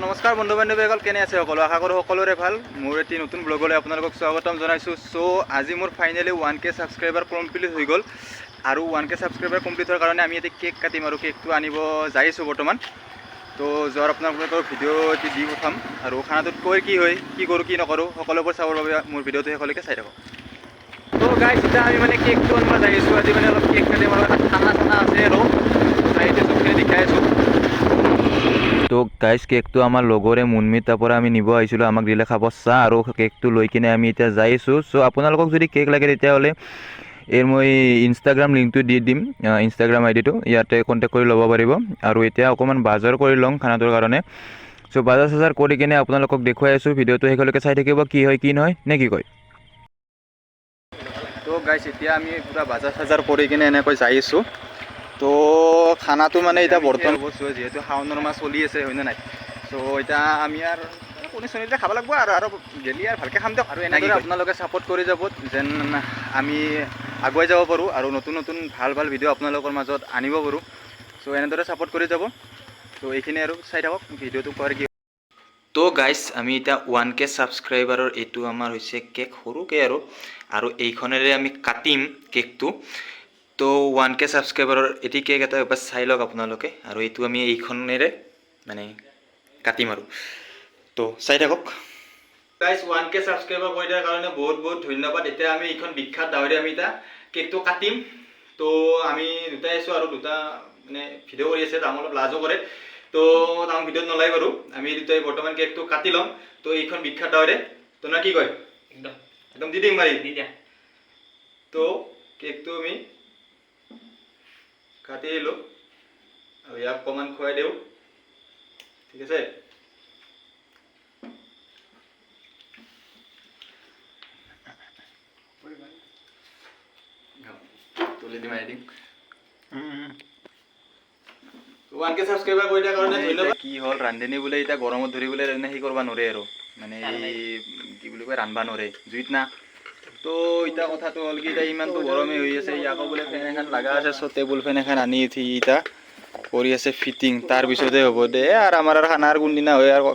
নমস্কাৰ বন্ধু বান্ধৱীসকল, কেনে আছে সকলো? আশা কৰোঁ সকলোৰে ভাল। মোৰ এটি নতুন ব্লগলৈ আপোনালোকক স্বাগতম জনাইছোঁ। আজি মোৰ ফাইনেলি 1K ছাবস্ক্ৰাইবাৰ কমপ্লিট হৈ গ'ল আৰু 1K ছাবস্ক্ৰাইবাৰ কমপ্লিট হোৱাৰ কাৰণে আমি এতিয়া কেক কাটিম আৰু কেকটো আনিব যাই আছোঁ বৰ্তমান। তো যোৱাৰ আপোনালোকৰ ভিডিঅ' এটি দি পঠাম আৰু খানাটোত কৈ কি হয়, কি কৰোঁ কি নকৰোঁ সকলোবোৰ চাবৰ বাবে মোৰ ভিডিঅ'টো শেষলৈকে চাই থাকক। তো গাইজ এতিয়া আমি মানে কেকটো আনিব যাই আছোঁ। আজি মানে অলপ কেক কাটিম আৰু এটা খানা চানা আছে আৰু চাইতে চবখিনি দেখাই আছোঁ। তো গাইজ কেকটো আমাৰ লগৰে মুনমিতাৰ পৰা আমি নিব আহিছিলোঁ, আমাক দিলে খাব চাহ আৰু কেকটো লৈ কিনে আমি এতিয়া যাই আছোঁ। আপোনালোকক যদি কেক লাগে তেতিয়াহ'লে মই ইনষ্টাগ্ৰাম লিংকটো দি দিম, ইনষ্টাগ্ৰাম আইডিটো, ইয়াতে কণ্টেক্ট কৰি ল'ব পাৰিব। আৰু এতিয়া অকণমান বাজাৰ কৰি লওঁ খানাটোৰ কাৰণে। বাজাৰ চাজাৰ কৰি কিনে আপোনালোকক দেখুৱাই আছোঁ। ভিডিঅ'টো শেষলৈকে চাই থাকিব, কি হয় কি নহয় নে কি কয়। তো গাইজ এতিয়া আমি পূৰা বাজাৰ চাজাৰ কৰি কিনে এনেকৈ যাই আছোঁ। তো খানাটো মানে এতিয়া বৰ্তমান বস্তু যিহেতু শাওনৰ মাহ চলি আছে হয়নে নাই। এতিয়া আমি আৰু কণী চনীতে খাব লাগিব আৰু গেলি আৰু ভালকৈ খাম দিয়ক। আৰু এনেদৰে আপোনালোকে ছাপোৰ্ট কৰি যাব যেন আমি আগুৱাই যাব পাৰোঁ আৰু নতুন নতুন ভাল ভাল ভিডিঅ' আপোনালোকৰ মাজত আনিব পাৰোঁ। এনেদৰে ছাপোৰ্ট কৰি যাব। এইখিনি আৰু চাই থাকক ভিডিঅ'টো কোৱাৰ কি। তো গাইজ আমি এতিয়া 1K ছাবস্ক্ৰাইবাৰৰ এইটো আমাৰ হৈছে কেক, সৰুকৈ আৰু এইখনেৰে আমি কাটিম কেকটো। তো 1K ছাবস্ক্ৰাইবাৰৰ এটি কেক এটা এবাৰ চাই লওক আপোনালোকে, আৰু এইটো আমি এইখনেৰে মানে কাটিম আৰু। তো চাই থাকক গাইজ। 1K ছাবস্ক্ৰাইবাৰ কৰি দিয়াৰ কাৰণে বহুত বহুত ধন্যবাদ। এতিয়া আমি এইখন বিখ্যাত ডাৱৰে আমি এতিয়া কেকটো কাটিম। তো আমি দুটাই আছোঁ আৰু দুটা মানে ভিডিঅ' কৰি আছে, তাক অলপ লাজো কৰে। তো তাক ভিডিঅ'ত নলাই বাৰু, আমি দুটাই বৰ্তমান কেকটো কাটি ল'ম। তো এইখন বিখ্যাত ডাৱৰে তো না কি কয়, একদম একদম দি দিম মাৰি দি দিয়া। তো কেকটো আমি কাটি আহিলোঁ আৰু ইয়াক অকণমান খুৱাই দিওঁ, ঠিক আছে। তুলি দিম আহি দিম। 1K ছাবস্ক্ৰাইবাৰ কৰি দিয়াৰ কাৰণে ধন্যবাদ। কি হ'ল ৰান্ধনি বোলে এতিয়া গৰমত ধৰিবলৈ সেই কৰিব নোৱাৰে আৰু মানে এই কি বুলি কয়, ৰান্ধবা নোৱাৰে জুইত না। তো এতিয়া কথাটো হ'ল কি, এতিয়া ইমানটো গৰমে হৈ আছে, ইয়াকো বোলে ফেন এখন লগা আছে। টেবুল ফেন এখন আনি উঠি এতিয়া কৰি আছে ফিটিং, তাৰপিছতে হ'ব দে আৰু আমাৰ আৰু খানাৰ কোনদিনা হয় আৰু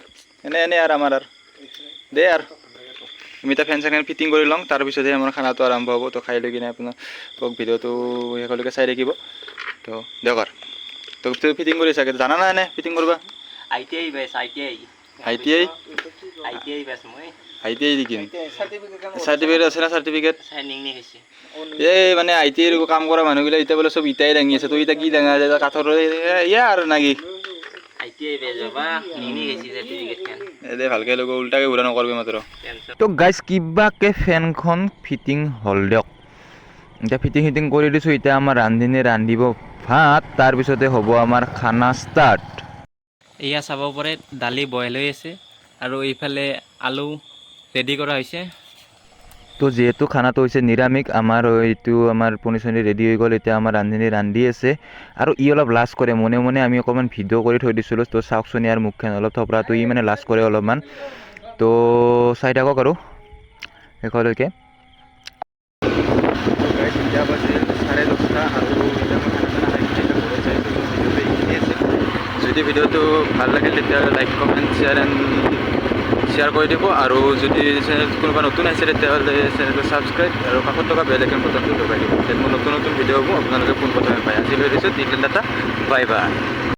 এনে আৰু আমাৰ আৰু দে আৰু আমি এতিয়া ফেন চেন ফিটিং কৰি লওঁ, তাৰপিছতহে আমাৰ খানাটো আৰম্ভ হ'ব। তো খাই লৈ কিনে আপোনালোকক ভিডিঅ'টো শেষলৈকে চাই থাকিব। তো দিয়ক আৰু। তো ফিটিং কৰি চাগে জানা নাই নে ফিটিং কৰিব? ITI বেছ ITI ITI বেছ মই ITI নেকি? চাৰ্টিফিকেট আছে না? চাৰ্টিফিকেট এই মানে ITI কাম কৰা মানুহবিলাক এতিয়া বোলে চব ইটাই দাঙি আছে। তো এতিয়া কি দাঙা যায়, কাঠৰ ইয়া আৰু নাকি দে ভালকৈ ল'ব, উল্টাকৈ ঘূৰা নকৰিবি মাত্ৰ। তো গাইজ কিবাকৈ ফেনখন ফিটিং হ'ল দিয়ক। এতিয়া ফিটিং কৰি দিছোঁ। এতিয়া আমাৰ ৰান্ধনীয়ে ৰান্ধিব ভাত, তাৰপিছতে হ'ব আমাৰ খানা ষ্টাৰ্ট। এয়া চাব পাৰে দালি বইল হৈ আছে আৰু এইফালে আলু ৰেডি কৰা হৈছে। তো যিহেতু খানাটো হৈছে নিৰামিষ, আমাৰ এইটো আমাৰ পনীৰ চনীৰ ৰেডি হৈ গ'ল। এতিয়া আমাৰ ৰান্ধনী ৰান্ধি আছে আৰু ই অলপ লাজ কৰে মনে মনে, আমি অকণমান ভিডিঅ' কৰি থৈ দিছিলোঁ। তো চাওকচোন ইয়াৰ মুখখন অলপ থপৰাটো, ই মানে লাজ কৰে অলপমান। তো চাই থাকক আৰু শেষলৈকে। এতিয়া বাজিল 10:30 আৰু এতিয়া মই খানা চানা খাই কিনে ঘৰত যাই আছোঁ। ভিডিঅ'টো এইখিনি আছে। যদি ভিডিঅ'টো ভাল লাগিল তেতিয়াহ'লে লাইক কমেণ্ট শ্বেয়াৰ কৰি দিব, আৰু যদি চেনেল কোনোবা নতুন আহিছে তেতিয়াহ'লে চেনেলটো ছাবস্ক্ৰাইব আৰু কাষত থকা বেল আইকন বটনটো দবাই দিব। তেতিয়া মই নতুন ভিডিঅ' হ'ব আপোনালোকে পোনপ্ৰথমে পায়। আজিলৈ দিছোঁ, টিকেন ডাটা, বাই বাই।